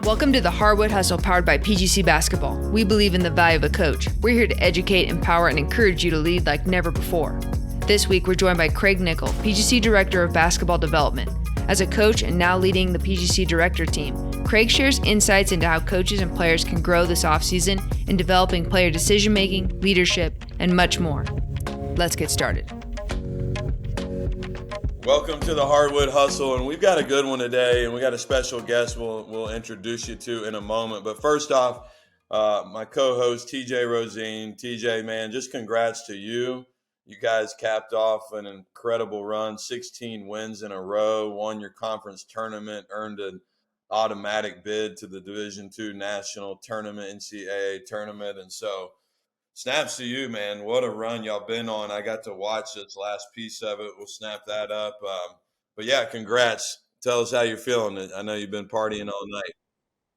Welcome to the Hardwood Hustle powered by PGC Basketball. We believe in the value of a coach. We're here to educate, empower, and encourage you to lead like never before. This week, we're joined by Craig Nickel, PGC Director of Basketball Development. As a coach and now leading the PGC Director team, Craig shares insights into how coaches and players can grow this offseason in developing player decision-making, leadership, and much more. Let's get started. Welcome to the Hardwood Hustle, and we've got a good one today, and we got a special guest we'll introduce you to in a moment. But first off, my co-host TJ Rosine. TJ, man, just congrats to you. You guys capped off an incredible run, 16 wins in a row, won your conference tournament, earned an automatic bid to the Division II National Tournament, NCAA tournament, and so snaps to you, man. What a run y'all been on. I got to watch this last piece of it. We'll snap that up. But yeah, congrats. Tell us how you're feeling. I know you've been partying all night.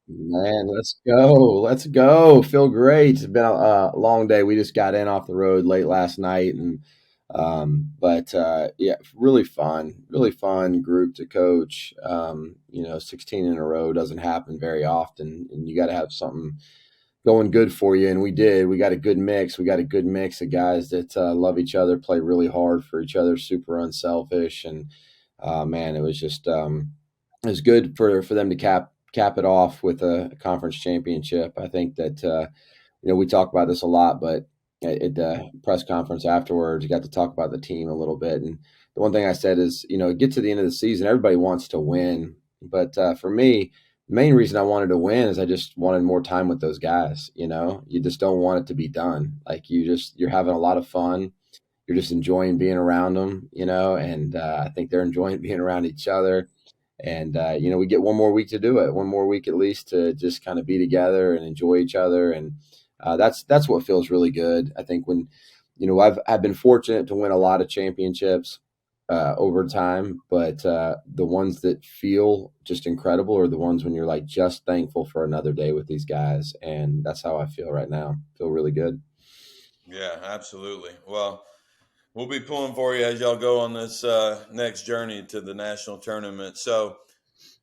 Man, let's go. Let's go. Feel great. It's been a long day. We just got in off the road late last night, and yeah, really fun group to coach. 16 in a row doesn't happen very often, and you got to have something going good for you, and we did. We got a good mix. We got a good mix of guys that love each other, play really hard for each other, super unselfish, and man, it was just it was good for them to cap it off with a conference championship. I think that we talk about this a lot, but at the press conference afterwards, you got to talk about the team a little bit. And the one thing I said is, get to the end of the season, everybody wants to win, but for me, the main reason I wanted to win is I just wanted more time with those guys. You just don't want it to be done. Like you're having a lot of fun. You're just enjoying being around them, and I think they're enjoying being around each other. And, we get one more week to do it, one more week at least to just kind of be together and enjoy each other. And that's what feels really good. I think when, I've been fortunate to win a lot of championships over time, but the ones that feel just incredible are the ones when you're like just thankful for another day with these guys. And that's how I feel right now. Feel really good. Yeah, absolutely. Well, we'll be pulling for you as y'all go on this next journey to the national tournament. So,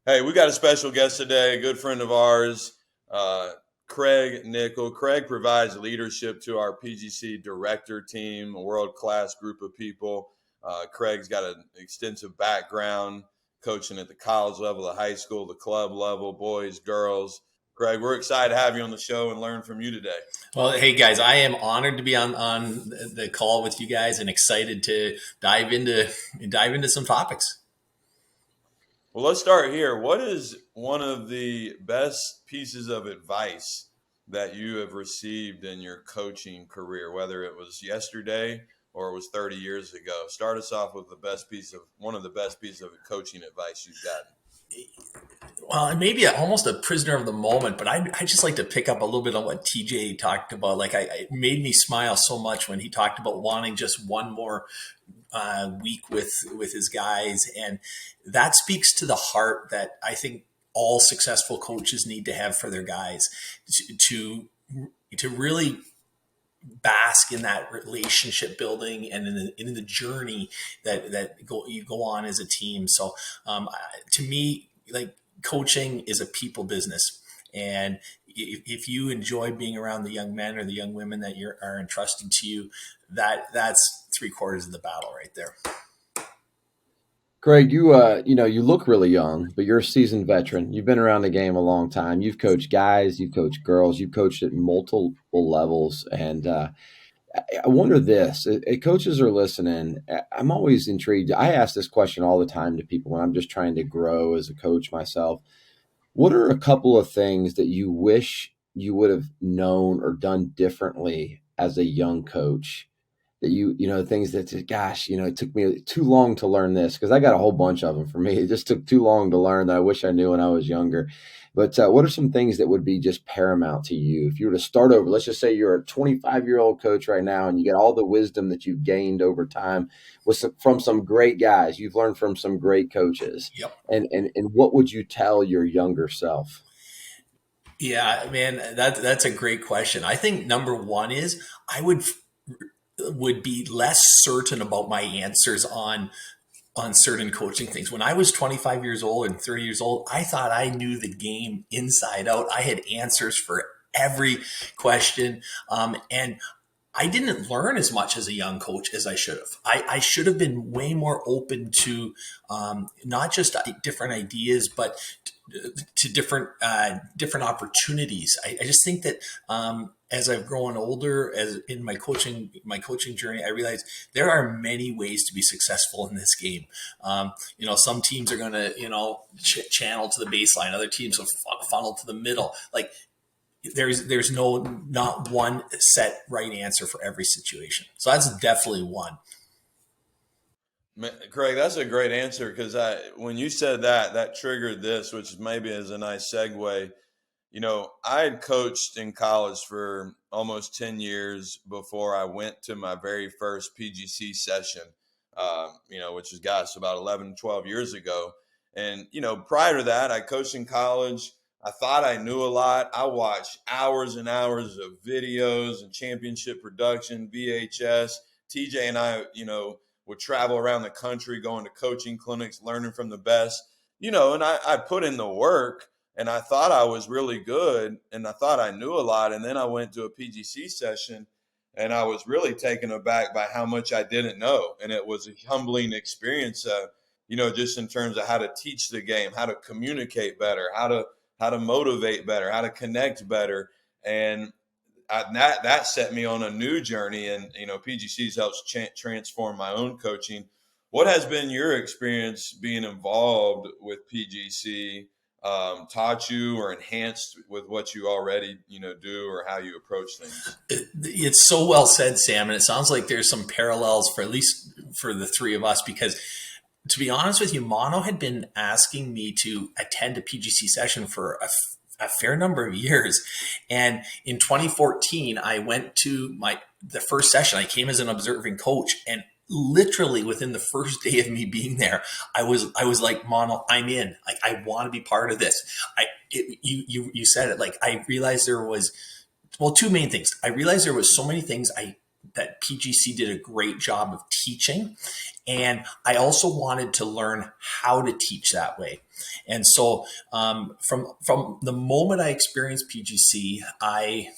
hey, we got a special guest today, a good friend of ours, Craig Nickel. Craig provides leadership to our PGC Director team, a world-class group of people. Craig's got an extensive background coaching at the college level, the high school, the club level, boys, girls. Craig, we're excited to have you on the show and learn from you today. Well, hey guys, I am honored to be on the call with you guys and excited to dive into some topics. Well, let's start here. What is one of the best pieces of advice that you have received in your coaching career, whether it was yesterday or it was 30 years ago? Start us off with one of the best pieces of coaching advice you've gotten. Well, maybe almost a prisoner of the moment, but I just like to pick up a little bit on what TJ talked about. It made me smile so much when he talked about wanting just one more week with his guys. And that speaks to the heart that I think all successful coaches need to have for their guys to really bask in that relationship building and in the journey that you go on as a team. So to me, like, coaching is a people business. And if you enjoy being around the young men or the young women that are entrusted to you, that's 3/4 of the battle right there. Craig, you look really young, but you're a seasoned veteran. You've been around the game a long time. You've coached guys, you've coached girls, you've coached at multiple levels. And I wonder this, coaches are listening. I'm always intrigued. I ask this question all the time to people when I'm just trying to grow as a coach myself. What are a couple of things that you wish you would have known or done differently as a young coach? That things that, gosh, it took me too long to learn this, because I got a whole bunch of them for me. It just took too long to learn that I wish I knew when I was younger. But what are some things that would be just paramount to you? If you were to start over, let's just say you're a 25-year-old coach right now and you get all the wisdom that you've gained over time from some great guys. You've learned from some great coaches. Yep. And what would you tell your younger self? Yeah, man, that's a great question. I think number one is I would be less certain about my answers on on certain coaching things. When I was 25 years old and 30 years old, I thought I knew the game inside out. I had answers for every question. And I didn't learn as much as a young coach as I should have. I should have been way more open to not just different ideas, but to different opportunities. I just think that as I've grown older, as in my coaching journey, I realized there are many ways to be successful in this game. Some teams are going to channel to the baseline. Other teams will funnel to the middle. Like there's not one set right answer for every situation. So that's definitely one. Craig, that's a great answer, because when you said that triggered this, which maybe is a nice segue. I had coached in college for almost 10 years before I went to my very first PGC session, which was, about 11, 12 years ago. And, prior to that, I coached in college. I thought I knew a lot. I watched hours and hours of videos and championship production, VHS. TJ and I, would travel around the country, going to coaching clinics, learning from the best, and I put in the work, and I thought I was really good, and I thought I knew a lot. And then I went to a PGC session, and I was really taken aback by how much I didn't know. And it was a humbling experience, just in terms of how to teach the game, how to communicate better, how to motivate better, how to connect better. And that set me on a new journey, and PGC's helps transform my own coaching. What has been your experience being involved with PGC? Taught you or enhanced with what you already do, or how you approach things? It's so well said, Sam, and it sounds like there's some parallels for at least for the three of us, because to be honest with you, Mono had been asking me to attend a PGC session for a fair number of years. And in 2014, I went to the first session. I came as an observing coach, and literally within the first day of me being there, I was like, Mono, I'm in. Like, I want to be part of this. You said it. Like, I realized there was, two main things. I realized there was so many things that PGC did a great job of teaching. And I also wanted to learn how to teach that way. And so from the moment I experienced PGC, I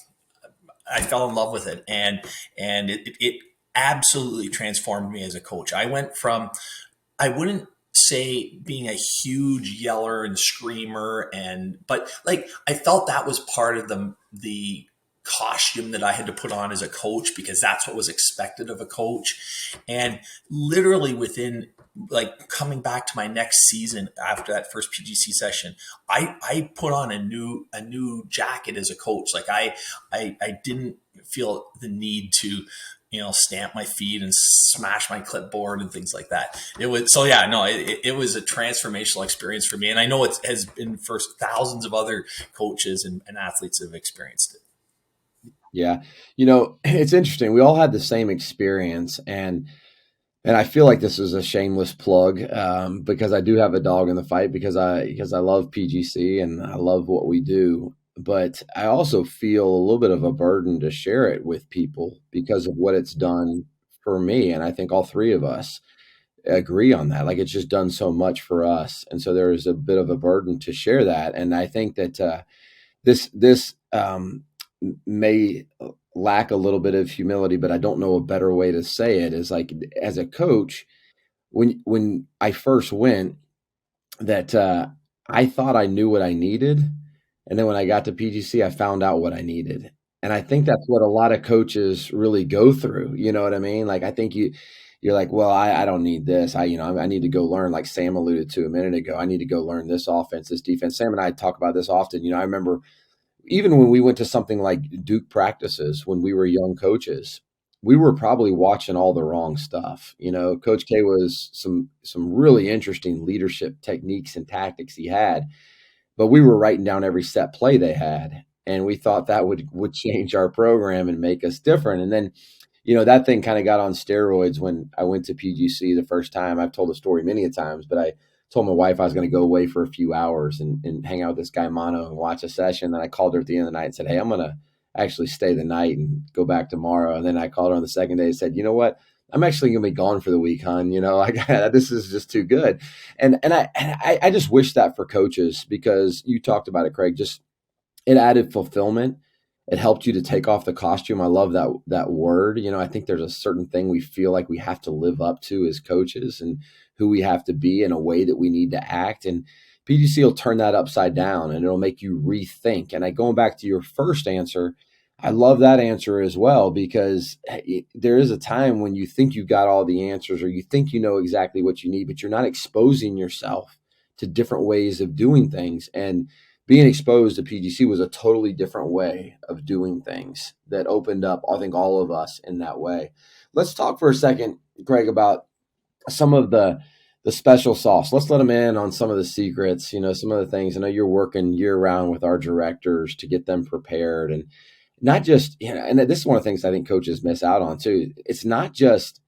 fell in love with it, and it absolutely transformed me as a coach. I went from, I wouldn't say being a huge yeller and screamer, but like I felt that was part of the costume that I had to put on as a coach, because that's what was expected of a coach. And literally within, like, coming back to my next season after that first PGC session, I put on a new jacket as a coach. Like I didn't feel the need to stamp my feet and smash my clipboard and things like that. It was it was a transformational experience for me, and I know it has been for thousands of other coaches and athletes that have experienced it. Yeah. It's interesting. We all had the same experience, and I feel like this is a shameless plug, because I do have a dog in the fight, because I love PGC and I love what we do. But I also feel a little bit of a burden to share it with people because of what it's done for me. And I think all three of us agree on that. Like, it's just done so much for us. And so there is a bit of a burden to share that. And I think that this may lack a little bit of humility, but I don't know a better way to say it, is like, as a coach, when I first went, that I thought I knew what I needed. And then when I got to PGC, I found out what I needed. And I think that's what a lot of coaches really go through. You know what I mean? Like, I think you're like, well, I don't need this. I need to go learn, like Sam alluded to a minute ago. I need to go learn this offense, this defense. Sam and I talk about this often. I remember even when we went to something like Duke practices when we were young coaches, we were probably watching all the wrong stuff. Coach K was some really interesting leadership techniques and tactics he had, but we were writing down every set play they had. And we thought that would change our program and make us different. And then, that thing kind of got on steroids when I went to PGC the first time. I've told the story many a times, but I told my wife I was going to go away for a few hours and hang out with this guy Mono and watch a session. Then I called her at the end of the night and said, hey, I'm going to actually stay the night and go back tomorrow. And then I called her on the second day and said, you know what? I'm actually going to be gone for the week, hon. This is just too good. And I just wish that for coaches, because you talked about it, Craig, just it added fulfillment. It helped you to take off the costume. I love that word. I think there's a certain thing we feel like we have to live up to as coaches, and who we have to be in a way that we need to act. And PGC will turn that upside down, and it'll make you rethink. And going back to your first answer, I love that answer as well, because there is a time when you think you've got all the answers, or you think you know exactly what you need, but you're not exposing yourself to different ways of doing things. And being exposed to PGC was a totally different way of doing things that opened up, I think, all of us in that way. Let's talk for a second, Greg, about some of the special sauce. Let's let them in on some of the secrets, some of the things. I know you're working year round with our directors to get them prepared, and not just, and this is one of the things I think coaches miss out on too. It's not just,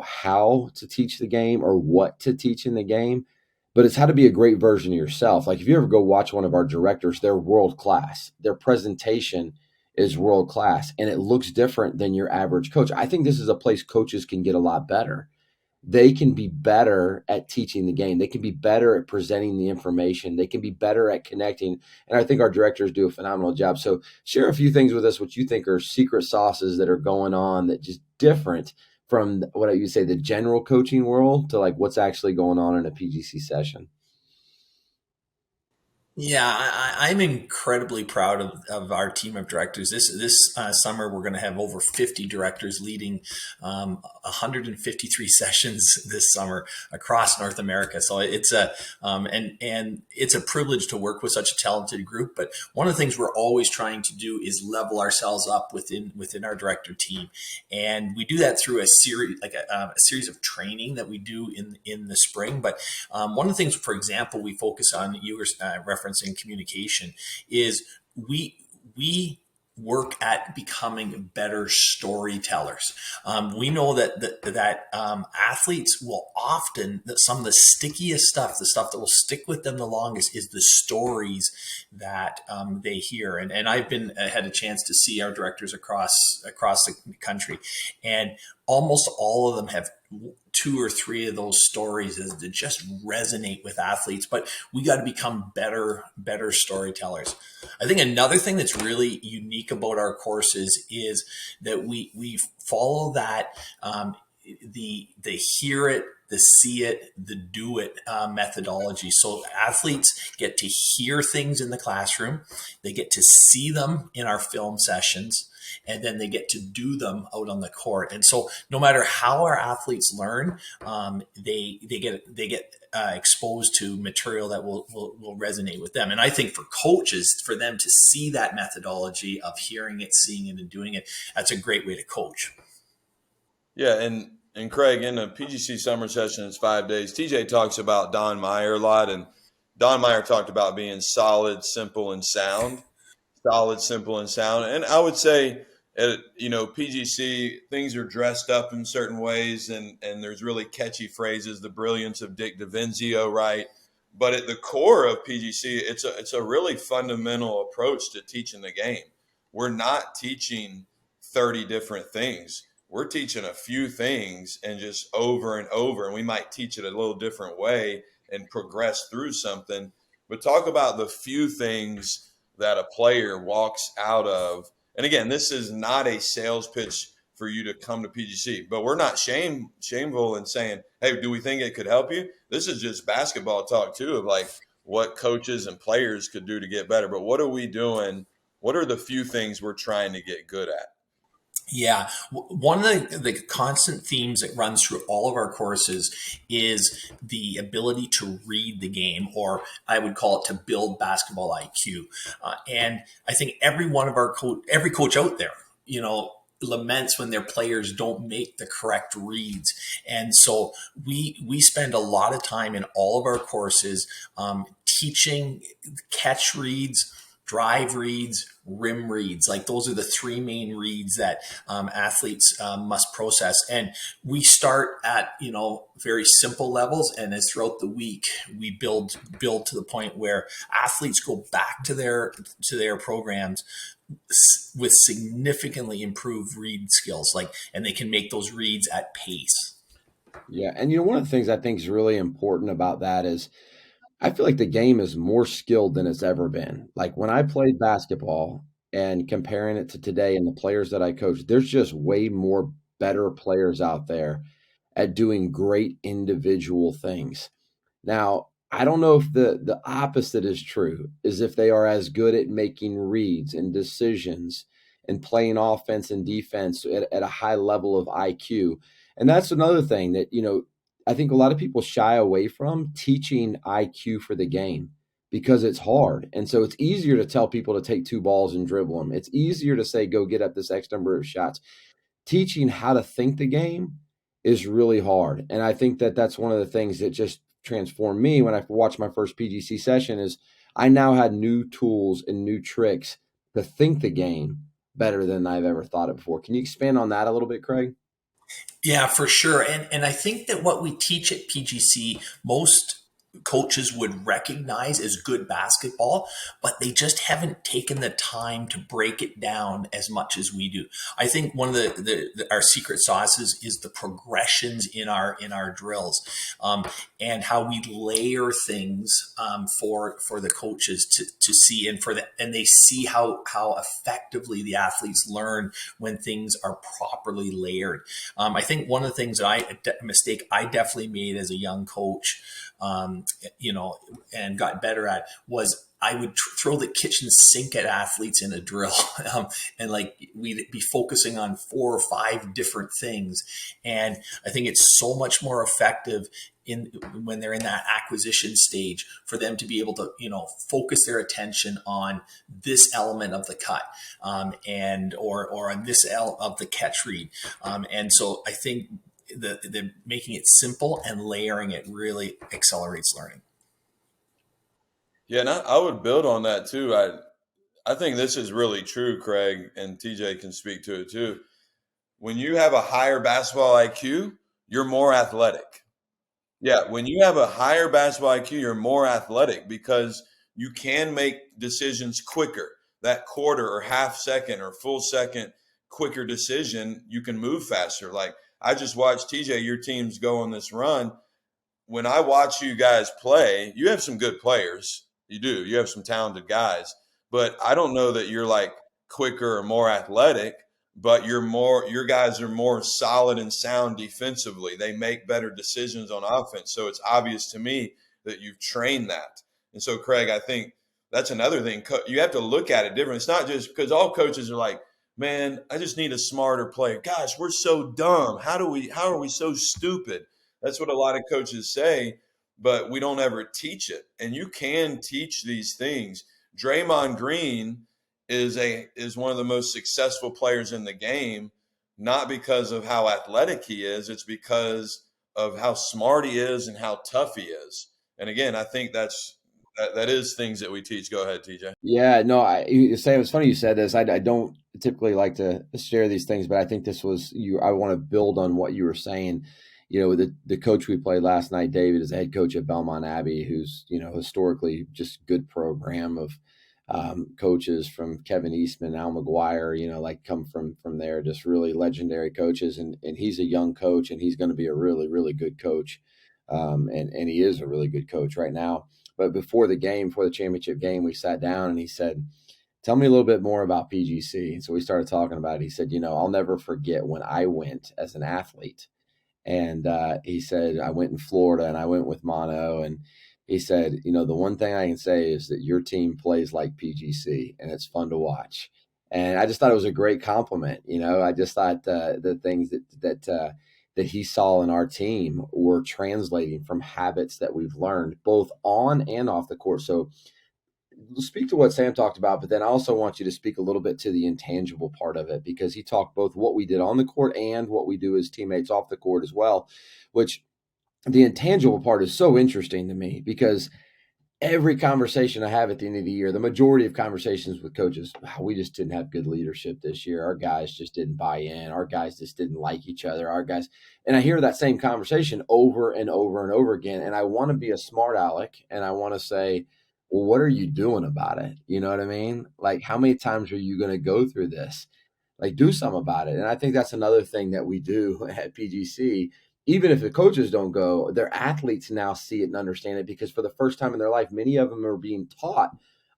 how to teach the game or what to teach in the game, but it's how to be a great version of yourself. Like, if you ever go watch one of our directors, they're world class. Their presentation is world class, and it looks different than your average coach. I think this is a place coaches can get a lot better. They can be better at teaching the game. They can be better at presenting the information. They can be better at connecting. And I think our directors do a phenomenal job. So share a few things with us, what you think are secret sauces that are going on that just different from what you say, the general coaching world, to like what's actually going on in a PGC session. Yeah, I'm incredibly proud of our team of directors. This summer, we're going to have over 50 directors leading 153 sessions this summer across North America. So it's and it's a privilege to work with such a talented group. But one of the things we're always trying to do is level ourselves up within our director team, and we do that through a series of training that we do in the spring. But one of the things, for example, we focus on, you were referencing communication, is we work at becoming better storytellers. We know that athletes will often, some of the stickiest stuff, the stuff that will stick with them the longest, is the stories that they hear. And I've had a chance to see our directors across the country, and almost all of them have 2 or 3 of those stories that just resonate with athletes. But we got to become better storytellers. I think another thing that's really unique about our courses is that we follow that the hear it, the see it, the do it methodology. So athletes get to hear things in the classroom, they get to see them in our film sessions, and then they get to do them out on the court. And so no matter how our athletes learn, they get exposed to material that will resonate with them. And I think for coaches, for them to see that methodology of hearing it, seeing it, and doing it, that's a great way to coach. Yeah, and Craig, in the PGC summer session, it's 5 days. TJ talks about Don Meyer a lot, and Don Meyer talked about being solid, simple, and sound. Solid, simple, and sound. And I would say, PGC, things are dressed up in certain ways, and there's really catchy phrases, the brilliance of Dick DiVinzio, right? But at the core of PGC, it's a really fundamental approach to teaching the game. We're not teaching 30 different things. We're teaching a few things and just over and over, and we might teach it a little different way and progress through something. But talk about the few things that a player walks out of. And again, this is not a sales pitch for you to come to PGC, but we're not shameful in saying, hey, do we think it could help you? This is just basketball talk too, of like what coaches and players could do to get better. But what are we doing? What are the few things we're trying to get good at? Yeah. One of the constant themes that runs through all of our courses is the ability to read the game, or I would call it to build basketball IQ. And I think every coach out there, laments when their players don't make the correct reads. And so we spend a lot of time in all of our courses teaching catch reads, drive reads, rim reads. Like, those are the 3 main reads that athletes must process. And we start at, very simple levels. And as throughout the week, we build to the point where athletes go back to their programs with significantly improved read skills, and they can make those reads at pace. Yeah. And, one of the things I think is really important about that is I feel like the game is more skilled than it's ever been. Like when I played basketball and comparing it to today and the players that I coach, there's just way more better players out there at doing great individual things. Now, I don't know if the opposite is true, is if they are as good at making reads and decisions and playing offense and defense at a high level of IQ. And that's another thing that, I think a lot of people shy away from teaching IQ for the game because it's hard. And so it's easier to tell people to take two balls and dribble them. It's easier to say, go get up this X number of shots. Teaching how to think the game is really hard. And I think that that's one of the things that just transformed me when I watched my first PGC session is I now had new tools and new tricks to think the game better than I've ever thought it before. Can you expand on that a little bit, Craig? Yeah, for sure. And I think that what we teach at PGC, most coaches would recognize as good basketball, but they just haven't taken the time to break it down as much as we do. I think one of our secret sauces is the progressions in our drills, and how we layer things for the coaches to see, and they see how effectively the athletes learn when things are properly layered. I think one of the things that mistake I definitely made as a young coach, and got better at, was I would throw the kitchen sink at athletes in a drill. And we'd be focusing on 4 or 5 different things. And I think it's so much more effective when they're in that acquisition stage for them to be able to, focus their attention on this element of the cut, or on this of the catch read. And so I think the making it simple and layering it really accelerates learning. Yeah, and I would build on that too. I think this is really true, Craig, and TJ can speak to it too. When you have a higher basketball IQ, you're more athletic. Yeah, when you have a higher basketball IQ, you're more athletic because you can make decisions quicker. That quarter or half second or full second quicker decision, you can move faster. Like I just watched TJ, your team's go on this run. When I watch you guys play, you have some good players. You do. You have some talented guys. But I don't know that you're like quicker or more athletic, but your guys are more solid and sound defensively. They make better decisions on offense. So it's obvious to me that you've trained that. And so, Craig, I think that's another thing. You have to look at it different. It's not just because all coaches are like, man, I just need a smarter player. Gosh, we're so dumb. How are we so stupid? That's what a lot of coaches say, but we don't ever teach it. And you can teach these things. Draymond Green is one of the most successful players in the game, not because of how athletic he is. It's because of how smart he is and how tough he is. And again, I think that is things that we teach. Go ahead, TJ. Yeah, no, Sam, it's funny you said this. I don't typically like to share these things, but I think this was you. I want to build on what you were saying. The coach we played last night, David, is the head coach at Belmont Abbey, who's, historically just good program of coaches from Kevin Eastman, Al McGuire, come from there, just really legendary coaches. And he's a young coach, and he's going to be a really, really good coach. And he is a really good coach right now. But before the championship game, we sat down and he said, tell me a little bit more about PGC. And so we started talking about it. He said, I'll never forget when I went as an athlete. And he said, I went in Florida and I went with Mono. And he said, the one thing I can say is that your team plays like PGC and it's fun to watch. And I just thought it was a great compliment. I just thought the things that he saw in our team were translating from habits that we've learned both on and off the court. So speak to what Sam talked about, but then I also want you to speak a little bit to the intangible part of it, because he talked both what we did on the court and what we do as teammates off the court as well, which the intangible part is so interesting to me, because every conversation I have at the end of the year, the majority of conversations with coaches, wow, we just didn't have good leadership this year. Our guys just didn't buy in. Our guys just didn't like each other. And I hear that same conversation over and over and over again. And I want to be a smart aleck, and I want to say, well, what are you doing about it? You know what I mean? Like, how many times are you going to go through this? Like, do something about it. And I think that's another thing that we do at PGC. Even if the coaches don't go, their athletes now see it and understand it, because for the first time in their life, many of them are being taught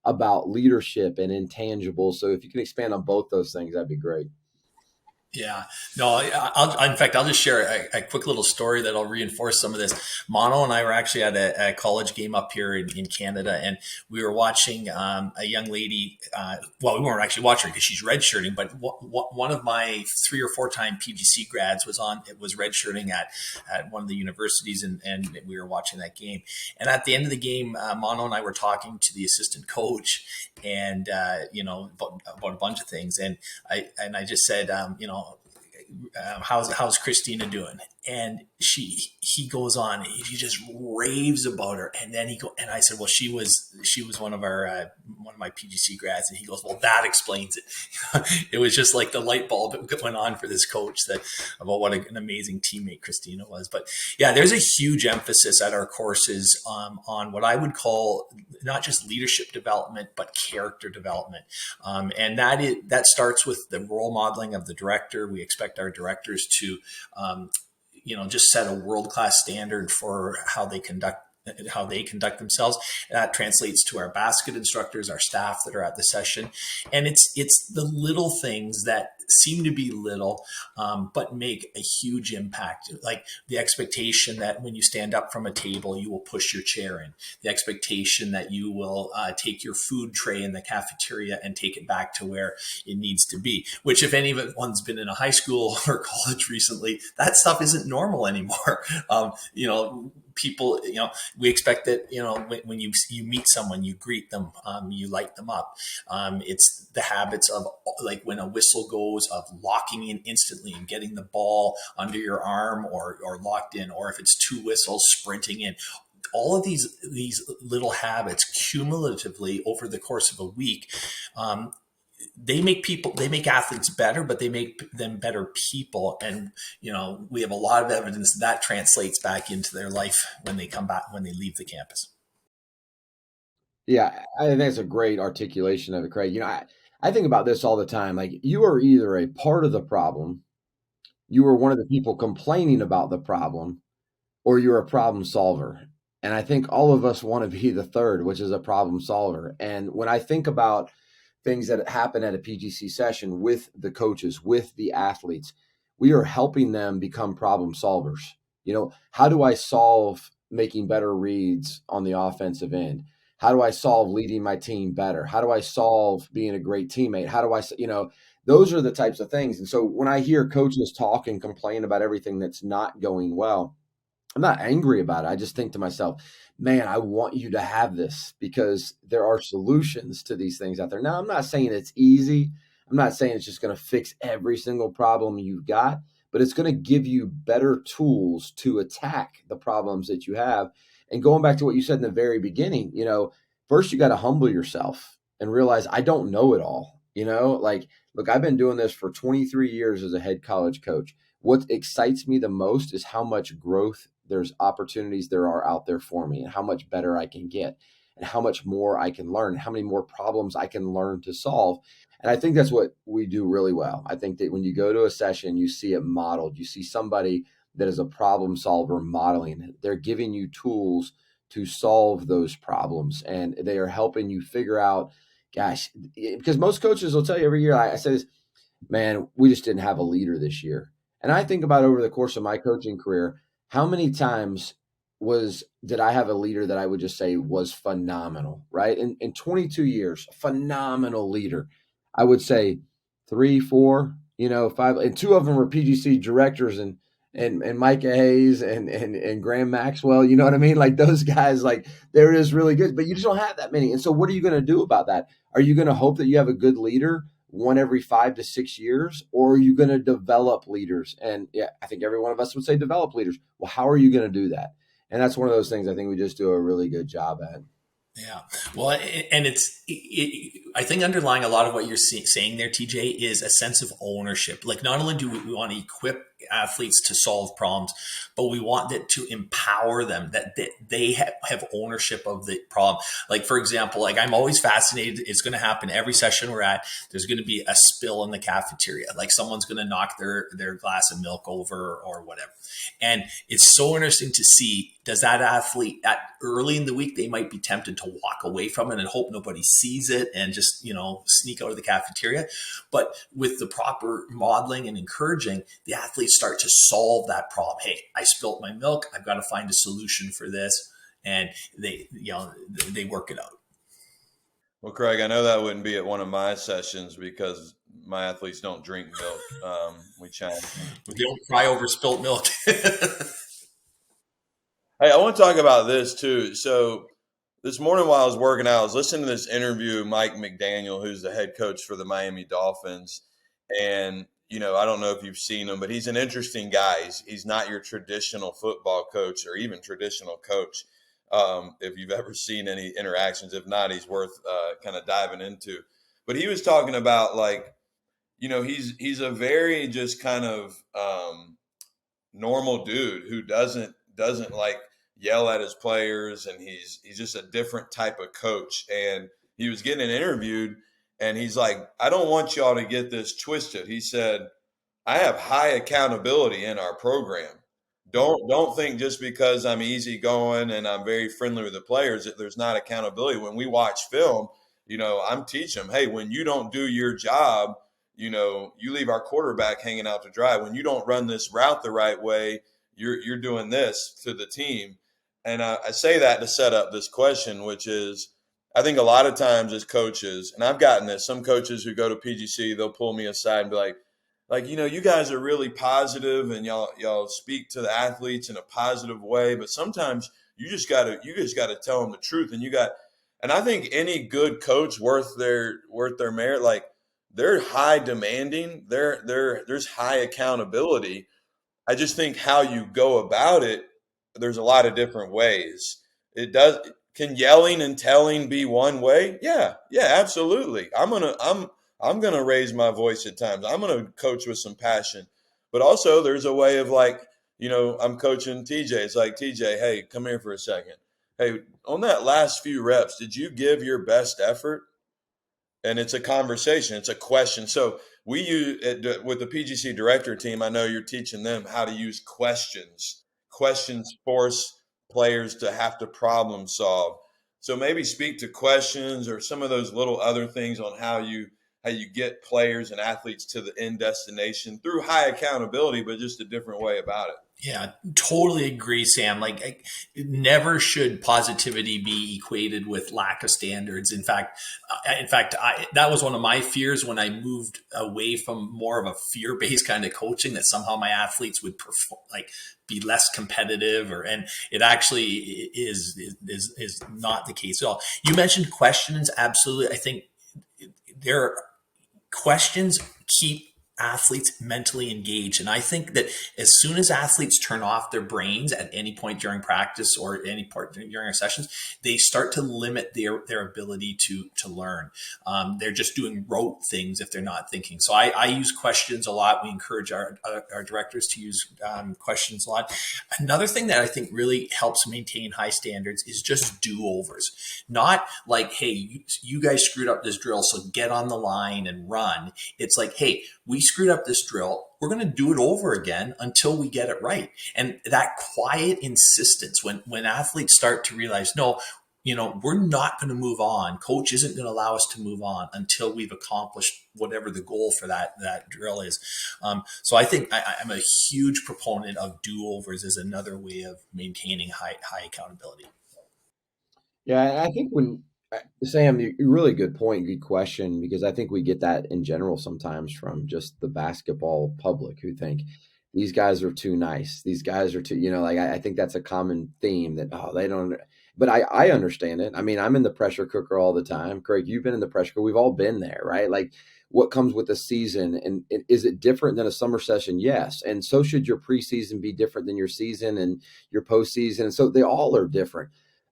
about leadership and intangibles. So if you can expand on both those things, that'd be great. Yeah, no, in fact, I'll just share a quick little story that'll reinforce some of this. Mono and I were actually at a college game up here in Canada, and we were watching a young lady. Well, we weren't actually watching her because she's redshirting, but one of my 3 or 4 time PGC grads was redshirting at one of the universities, and we were watching that game. And at the end of the game, Mono and I were talking to the assistant coach, and about a bunch of things, and I just said, how's Christina doing? And he goes on, he just raves about her. And then and I said, well, she was one of my PGC grads. And he goes, well, that explains it. It was just like the light bulb that went on for this coach about what an amazing teammate Christina was. But yeah, there's a huge emphasis at our courses on what I would call not just leadership development, but character development. And that starts with the role modeling of the director. We expect our directors to, just set a world-class standard for how they conduct themselves. That translates to our basket instructors, our staff that are at the session. And it's the little things that seem to be little, but make a huge impact. Like the expectation that when you stand up from a table, you will push your chair in. The expectation that you will take your food tray in the cafeteria and take it back to where it needs to be, which if anyone's been in a high school or college recently, that stuff isn't normal anymore. People, we expect that, when you meet someone, you greet them, you light them up. It's the habits of, like, when a whistle goes, of locking in instantly and getting the ball under your arm or locked in, or if it's 2 whistles, sprinting in. All of these little habits cumulatively over the course of a week, they make athletes better, but they make them better people. And, we have a lot of evidence that translates back into their life when they come back, when they leave the campus. Yeah, I think that's a great articulation of it, Craig. I think about this all the time. Like, you are either a part of the problem, you are one of the people complaining about the problem, or you're a problem solver. And I think all of us want to be the third, which is a problem solver. And when I think about things that happen at a PGC session with the coaches, with the athletes, we are helping them become problem solvers. How do I solve making better reads on the offensive end? How do I solve leading my team better? How do I solve being a great teammate? How do I, those are the types of things. And so when I hear coaches talk and complain about everything that's not going well, I'm not angry about it. I just think to myself, man, I want you to have this, because there are solutions to these things out there. Now, I'm not saying it's easy. I'm not saying it's just going to fix every single problem you've got, but it's going to give you better tools to attack the problems that you have. And going back to what you said in the very beginning, first you got to humble yourself and realize I don't know it all. Look, I've been doing this for 23 years as a head college coach. What excites me the most is how much growth there's opportunities there are out there for me, and how much better I can get, and how much more I can learn, how many more problems I can learn to solve. And I think that's what we do really well. I think that when you go to a session, you see it modeled. You see somebody that is a problem solver modeling it. They're giving you tools to solve those problems, and they are helping you figure out, gosh, because most coaches will tell you every year, I say this, man, we just didn't have a leader this year. And I think about over the course of my coaching career, how many times did I have a leader that I would just say was phenomenal, right? In 22 years, phenomenal leader. I would say 3, 4, 5, and 2 of them were PGC directors, and Micah Hayes and Graham Maxwell. You know what I mean? Like, those guys, like, they're just really good, but you just don't have that many. And so what are you going to do about that? Are you going to hope that you have a good leader one every 5 to 6 years, or are you going to develop leaders? And yeah, I think every one of us would say develop leaders. Well, how are you going to do that? And that's one of those things I think we just do a really good job at. Yeah. Well, and it's I think underlying a lot of what you're saying there, TJ, is a sense of ownership. Like, not only do we want to equip athletes to solve problems, but we want it to empower them, that they have ownership of the problem. Like, for example, like, I'm always fascinated. It's going to happen every session we're at. There's going to be a spill in the cafeteria. Like, someone's going to knock their glass of milk over or whatever. And it's so interesting to see, does that athlete at early in the week, they might be tempted to walk away from it and hope nobody sees it and just, sneak out of the cafeteria. But with the proper modeling and encouraging, the athletes start to solve that problem. Hey, I spilt my milk. I've got to find a solution for this. And they work it out. Well, Craig, I know that wouldn't be at one of my sessions because my athletes don't drink milk. We challenge them. They don't cry over spilt milk. Hey, I want to talk about this too. So this morning while I was working out, I was listening to this interview of Mike McDaniel, who's the head coach for the Miami Dolphins. And, I don't know if you've seen him, but he's an interesting guy. He's not your traditional football coach or even traditional coach. If you've ever seen any interactions, if not, he's worth kind of diving into. But he was talking about, like, he's a very just kind of normal dude who doesn't like yell at his players, and he's just a different type of coach. And he was getting interviewed, and he's like, I don't want y'all to get this twisted. He said, I have high accountability in our program. Don't think just because I'm easygoing and I'm very friendly with the players that there's not accountability. When we watch film, I'm teaching them, hey, when you don't do your job, you leave our quarterback hanging out to dry. When you don't run this route the right way, you're doing this to the team. And I say that to set up this question, which is, I think a lot of times as coaches, and I've gotten this, some coaches who go to PGC, they'll pull me aside and be like, you guys are really positive and y'all speak to the athletes in a positive way, but sometimes you just gotta tell them the truth. And I think any good coach worth their merit, like, they're high demanding, there's high accountability. I just think how you go about it, there's a lot of different ways. Can yelling and telling be one way? Yeah, absolutely. I'm gonna raise my voice at times. I'm gonna coach with some passion. But also there's a way of, like, I'm coaching TJ. It's like, TJ, hey, come here for a second. Hey, on that last few reps, did you give your best effort? And it's a conversation. It's a question. So we use with the PGC Director team, I know you're teaching them how to use questions. Questions force players to have to problem solve. So maybe speak to questions or some of those little other things on how you get players and athletes to the end destination through high accountability, but just a different way about it. Yeah, totally agree, Sam. Like, never should positivity be equated with lack of standards. In fact, that was one of my fears when I moved away from more of a fear-based kind of coaching, that somehow my athletes would perform, be less competitive, and it actually is not the case at all. You mentioned questions. Absolutely. I think questions keep athletes mentally engaged. And I think that as soon as athletes turn off their brains at any point during practice or any part during our sessions, they start to limit their ability to learn. They're just doing rote things if they're not thinking. So I use questions a lot. We encourage our directors to use questions a lot. Another thing that I think really helps maintain high standards is just do-overs. Not like, hey, you guys screwed up this drill, so get on the line and run. It's like, hey, we screwed up this drill. We're going to do it over again until we get it right. And that quiet insistence, when athletes start to realize, no, we're not going to move on. Coach isn't going to allow us to move on until we've accomplished whatever the goal for that drill is. So I think I'm a huge proponent of do-overs as another way of maintaining high accountability. Yeah, I think Sam, you really good point, good question, because I think we get that in general sometimes from just the basketball public who think these guys are too nice. These guys are too, I think that's a common theme that, they don't. But I understand it. I mean, I'm in the pressure cooker all the time. Craig, you've been in the pressure cooker. We've all been there, right? Like, what comes with a season, and is it different than a summer session? Yes. And so should your preseason be different than your season and your postseason. And so they all are different.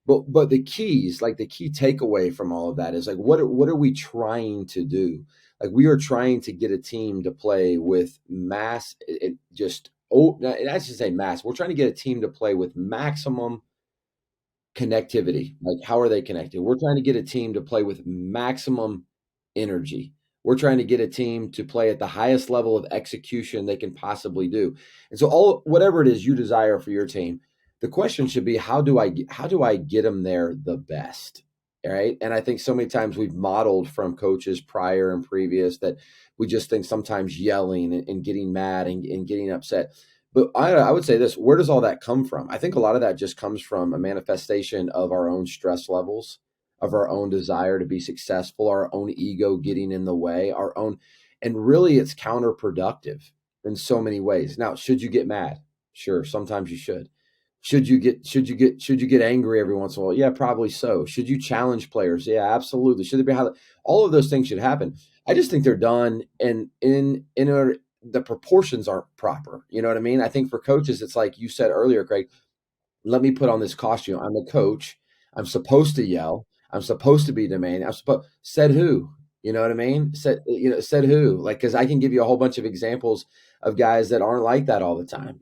But the keys, like the key takeaway from all of that is like, what are we trying to do? Like we are trying to get a team to play with mass, I should say mass. We're trying to get a team to play with maximum connectivity. Like how are they connected? We're trying to get a team to play with maximum energy. We're trying to get a team to play at the highest level of execution they can possibly do. And so whatever it is you desire for your team, the question should be, how do I get them there the best? All right. And I think so many times we've modeled from coaches prior and previous that we just think sometimes yelling and getting mad and getting upset. But I would say this, where does all that come from? I think a lot of that just comes from a manifestation of our own stress levels, of our own desire to be successful, our own ego getting in the way, and really it's counterproductive in so many ways. Now, should you get mad? Sure, sometimes you should. Should you get angry every once in a while? Yeah, probably so. Should you challenge players? Yeah, absolutely. Should there be all of those things should happen. I just think they're done and the proportions aren't proper. You know what I mean? I think for coaches, it's like you said earlier, Craig, let me put on this costume. I'm a coach. I'm supposed to yell. I'm supposed to be demanding. Said who? You know what I mean? Said who? Like, because I can give you a whole bunch of examples of guys that aren't like that all the time.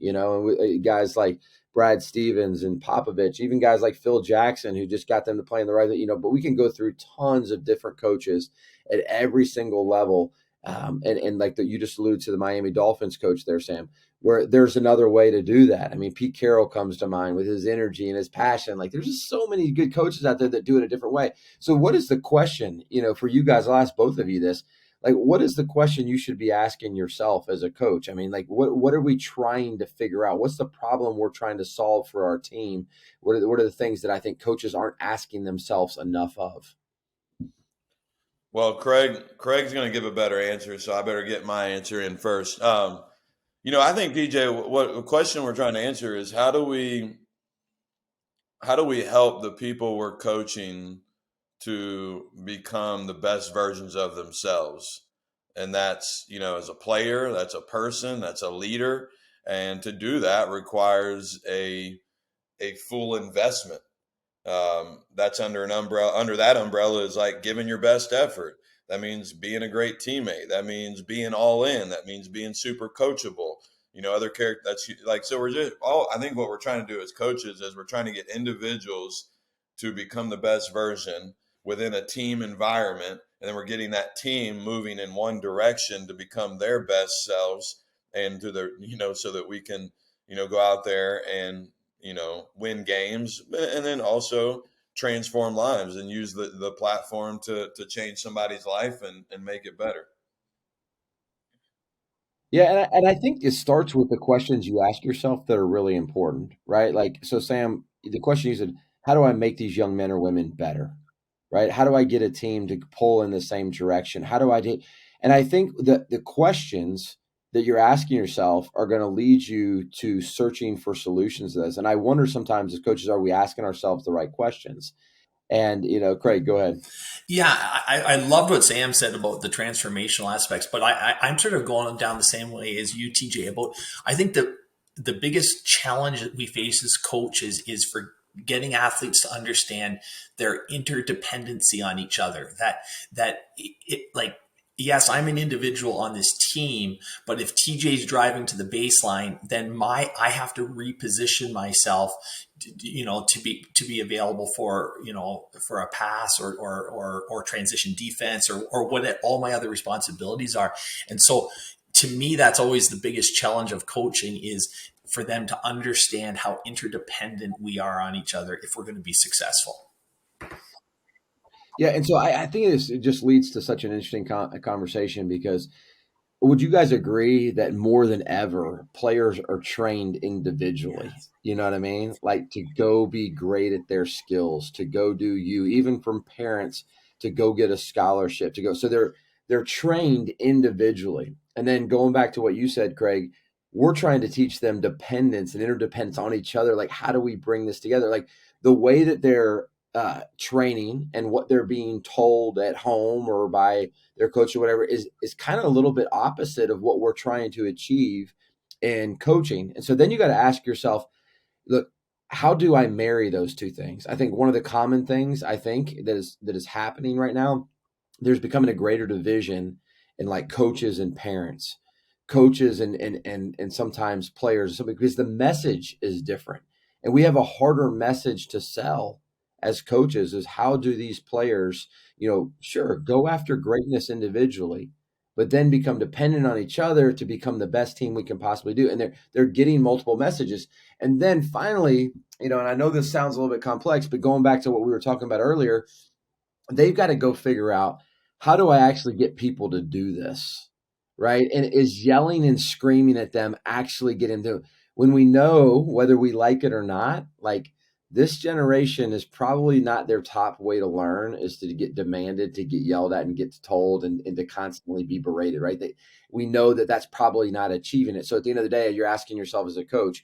Guys like Brad Stevens and Popovich, even guys like Phil Jackson, who just got them to play in the right. But we can go through tons of different coaches at every single level. And like you just alluded to the Miami Dolphins coach there, Sam, where there's another way to do that. I mean, Pete Carroll comes to mind with his energy and his passion. Like there's just so many good coaches out there that do it a different way. So what is the question, for you guys, I'll ask both of you this, like, what is the question you should be asking yourself as a coach? I mean, like, what are we trying to figure out? What's the problem we're trying to solve for our team? What are the things that I think coaches aren't asking themselves enough of? Well, Craig's going to give a better answer, so I better get my answer in first. I think DJ, what the question we're trying to answer is how do we help the people we're coaching to become the best versions of themselves? And that's, as a player, that's a person, that's a leader, and to do that requires a full investment. That's under an umbrella. Under that umbrella is like giving your best effort. That means being a great teammate. That means being all in. That means being super coachable. Other character. That's like, so we're just all. I think what we're trying to do as coaches is we're trying to get individuals to become the best version within a team environment, and then we're getting that team moving in one direction to become their best selves, and to their, so that we can, go out there and win games, and then also transform lives and use the platform to change somebody's life and make it better. Yeah, and I think it starts with the questions you ask yourself that are really important, right? Like, so Sam, the question you said, how do I make these young men or women better, right? How do I get a team to pull in the same direction? How do I do? And I think that the questions that you're asking yourself are going to lead you to searching for solutions to this. And I wonder sometimes as coaches, are we asking ourselves the right questions? And, Craig, go ahead. Yeah, I loved what Sam said about the transformational aspects, but I'm sort of going down the same way as you, TJ, about I think the biggest challenge that we face as coaches is for getting athletes to understand their interdependency on each other. That yes, I'm an individual on this team, but if TJ's driving to the baseline, then I have to reposition myself, to be available for a pass or transition defense or what all my other responsibilities are. And so, to me, that's always the biggest challenge of coaching is for them to understand how interdependent we are on each other if we're going to be successful. Yeah, and so I think it just leads to such an interesting conversation because would you guys agree that more than ever, players are trained individually? Yes. You know what I mean? Like to go be great at their skills, to go do even from parents to go get a scholarship, to go. So they're trained individually. And then going back to what you said, Craig, we're trying to teach them dependence and interdependence on each other. Like, how do we bring this together? Like the way that they're training and what they're being told at home or by their coach or whatever is kind of a little bit opposite of what we're trying to achieve in coaching. And so then you got to ask yourself, look, how do I marry those two things? I think one of the common things I think that is happening right now, there's becoming a greater division in like coaches and parents, coaches and sometimes players, because the message is different. And we have a harder message to sell as coaches is how do these players, sure, go after greatness individually, but then become dependent on each other to become the best team we can possibly do. And they're getting multiple messages. And then finally, and I know this sounds a little bit complex, but going back to what we were talking about earlier, they've got to go figure out, how do I actually get people to do this? Right. And is yelling and screaming at them actually getting to, when we know whether we like it or not, like this generation is probably not their top way to learn is to get demanded, to get yelled at and get told and to constantly be berated. Right. We know that that's probably not achieving it. So at the end of the day, you're asking yourself as a coach,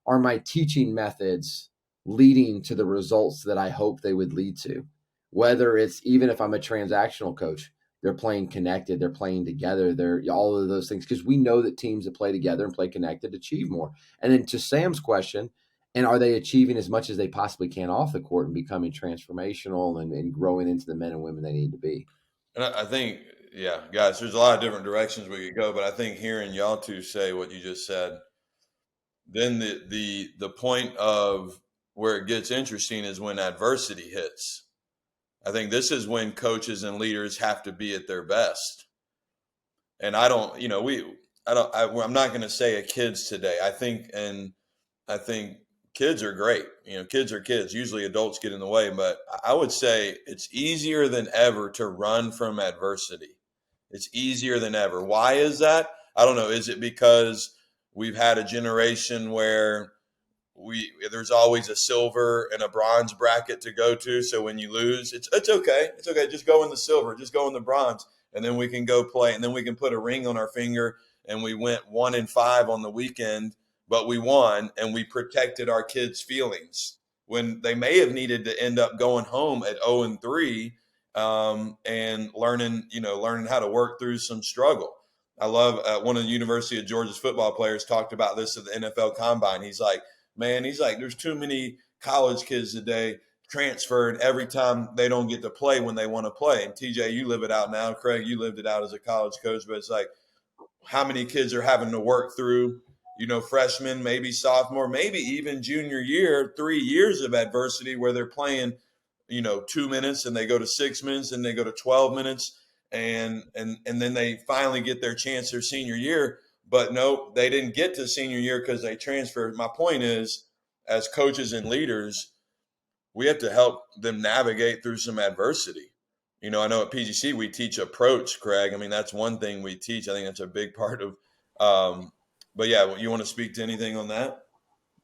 are my teaching methods leading to the results that I hope they would lead to? Whether it's, even if I'm a transactional coach, they're playing connected, they're playing together, they're all of those things, because we know that teams that play together and play connected achieve more. And then to Sam's question, and are they achieving as much as they possibly can off the court and becoming transformational and growing into the men and women they need to be? And I think, yeah, guys, there's a lot of different directions we could go, but I think hearing y'all two say what you just said, then the point of where it gets interesting is when adversity hits. I think this is when coaches and leaders have to be at their best. And I don't, I'm not going to say kids today. I think kids are great. Kids are kids. Usually adults get in the way, but I would say it's easier than ever to run from adversity. It's easier than ever. Why is that? I don't know. Is it because we've had a generation where there's always a silver and a bronze bracket to go to. So when you lose, it's okay. It's okay. Just go in the silver, just go in the bronze, and then we can go play, and then we can put a ring on our finger. And we went 1-5 on the weekend, but we won, and we protected our kids' feelings when they may have needed to end up going home at 0-3 and learning how to work through some struggle. I love one of the University of Georgia's football players talked about this at the NFL Combine. He's like, there's too many college kids today transferred every time they don't get to play when they want to play. And TJ, you live it out now. Craig, you lived it out as a college coach, but it's like, how many kids are having to work through, freshman, maybe sophomore, maybe even junior year, 3 years of adversity where they're playing, 2 minutes and they go to 6 minutes and they go to 12 minutes and then they finally get their chance their senior year. But no, they didn't get to senior year because they transferred. My point is, as coaches and leaders, we have to help them navigate through some adversity. I know at PGC we teach approach, Craig. I mean, that's one thing we teach. I think that's a big part of. But yeah, you want to speak to anything on that?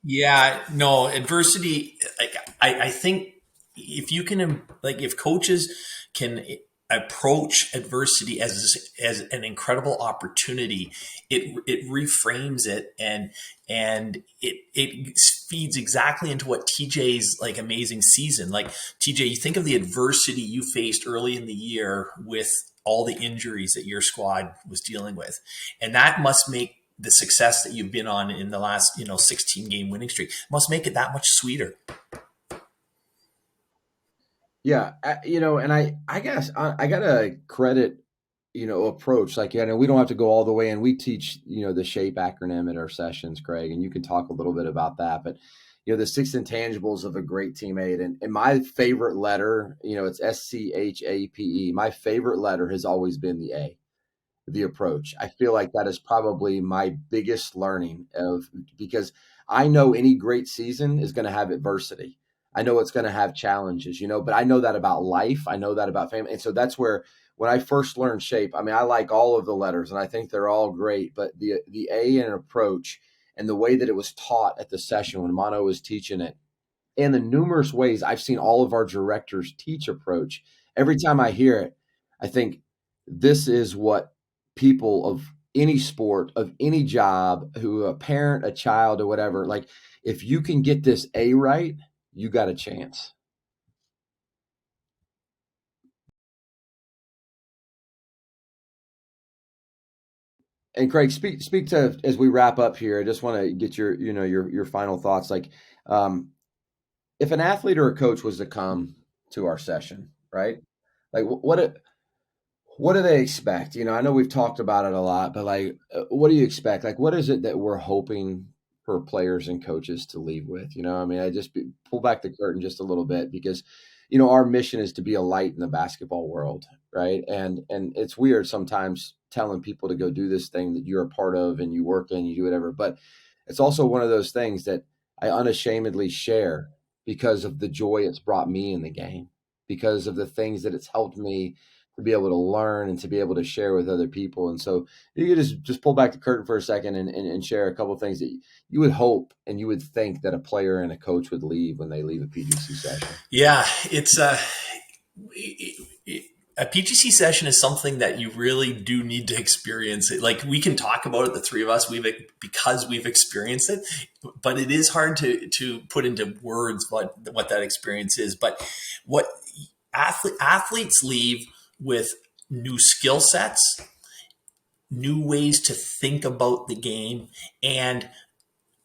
Yeah, no, adversity. Like I think if you can, like, if coaches can approach adversity as an incredible opportunity, it reframes it and it feeds exactly into what TJ's like amazing season. Like TJ, you think of the adversity you faced early in the year with all the injuries that your squad was dealing with, and that must make the success that you've been on in the last 16 game winning streak must make it that much sweeter. Yeah, and I guess I gotta credit, approach. Like, we don't have to go all the way, and we teach, the SHAPE acronym at our sessions, Craig, and you can talk a little bit about that. But, the 6 intangibles of a great teammate, and my favorite letter, it's SCHAPE. My favorite letter has always been the A, the approach. I feel like that is probably my biggest learning because I know any great season is going to have adversity. I know it's going to have challenges, but I know that about life. I know that about family. And so that's where, when I first learned SHAPE, I mean, I like all of the letters and I think they're all great, but the A in approach and the way that it was taught at the session when Mono was teaching it, and the numerous ways I've seen all of our directors teach approach, every time I hear it, I think this is what people of any sport, of any job, who a parent, a child, or whatever, like, if you can get this A right, you got a chance. And Craig, speak to, as we wrap up here. I just want to get your final thoughts. Like, if an athlete or a coach was to come to our session, right? Like what do they expect? I know we've talked about it a lot, but like, what do you expect? Like, what is it that we're hoping for players and coaches to leave with? I mean, pull back the curtain just a little bit because, our mission is to be a light in the basketball world, right? And it's weird sometimes telling people to go do this thing that you're a part of and you work in, you do whatever, but it's also one of those things that I unashamedly share because of the joy it's brought me in the game, because of the things that it's helped me to be able to learn and to be able to share with other people. And so you could just pull back the curtain for a second and share a couple of things that you would hope and you would think that a player and a coach would leave when they leave a PGC session. Yeah, it's a PGC session is something that you really do need to experience it. Like, we can talk about it, the three of us, because we've experienced it, but it is hard to put into words what that experience is. But what athletes leave with new skill sets, new ways to think about the game, and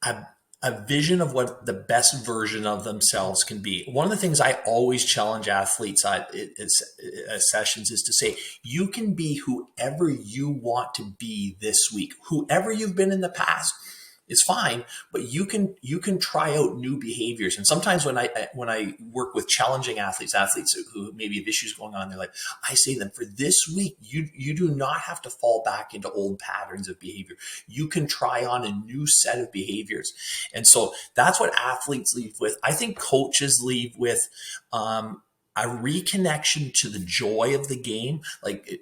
a vision of what the best version of themselves can be. One of the things I always challenge athletes at sessions is to say, you can be whoever you want to be this week. Whoever you've been in the past is fine, but you can try out new behaviors. And sometimes when I work with challenging athletes who maybe have issues going on, they're like, I say to them, for this week, you do not have to fall back into old patterns of behavior. You can try on a new set of behaviors. And so that's what athletes leave with. I think coaches leave with a reconnection to the joy of the game. Like,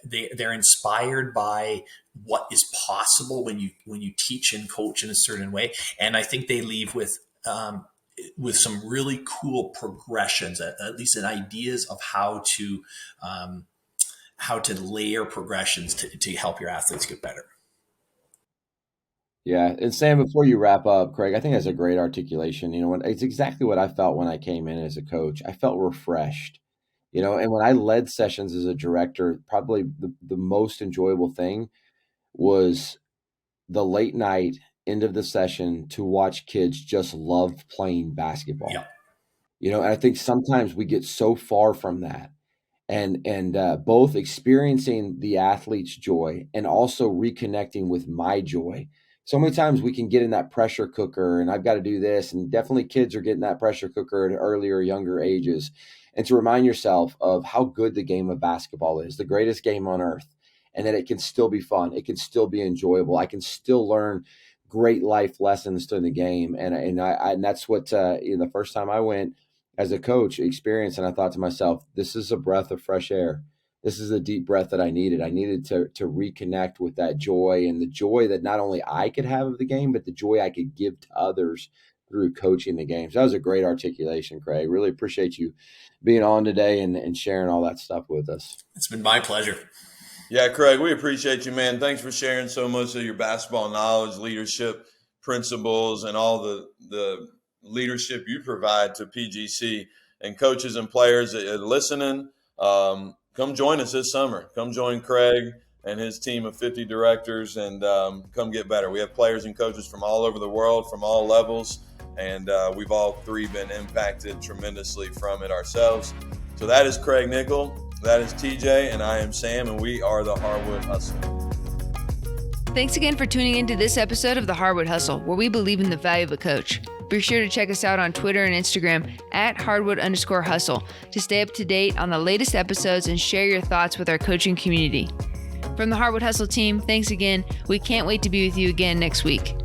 they're inspired by what is possible when you teach and coach in a certain way. And I think they leave with some really cool progressions, at least in ideas of how to layer progressions to help your athletes get better. Yeah. And Sam, before you wrap up, Craig, I think that's a great articulation. It's exactly what I felt when I came in as a coach. I felt refreshed, and when I led sessions as a director, probably the most enjoyable thing was the late night end of the session to watch kids just love playing basketball. Yeah. And I think sometimes we get so far from that. And both experiencing the athlete's joy and also reconnecting with my joy. So many times we can get in that pressure cooker and I've got to do this. And definitely kids are getting that pressure cooker at earlier, younger ages. And to remind yourself of how good the game of basketball is, the greatest game on earth, and that it can still be fun. It can still be enjoyable. I can still learn great life lessons through the game. And that's what, the first time I went as a coach experienced, and I thought to myself, this is a breath of fresh air. This is a deep breath that I needed. I needed to reconnect with that joy, and the joy that not only I could have of the game, but the joy I could give to others through coaching the game. So that was a great articulation, Craig. Really appreciate you being on today and sharing all that stuff with us. It's been my pleasure. Yeah, Craig, we appreciate you, man. Thanks for sharing so much of your basketball knowledge, leadership principles, and all the leadership you provide to PGC. And coaches and players that are listening, come join us this summer. Come join Craig and his team of 50 directors and come get better. We have players and coaches from all over the world, from all levels, and we've all three been impacted tremendously from it ourselves. So that is Craig Nickel, that is TJ, and I am Sam, and we are the Hardwood Hustle. Thanks again for tuning into this episode of the Hardwood Hustle, where we believe in the value of a coach. Be sure to check us out on Twitter and Instagram at Hardwood_Hustle to stay up to date on the latest episodes and share your thoughts with our coaching community. From the Hardwood Hustle team, thanks again. We can't wait to be with you again next week.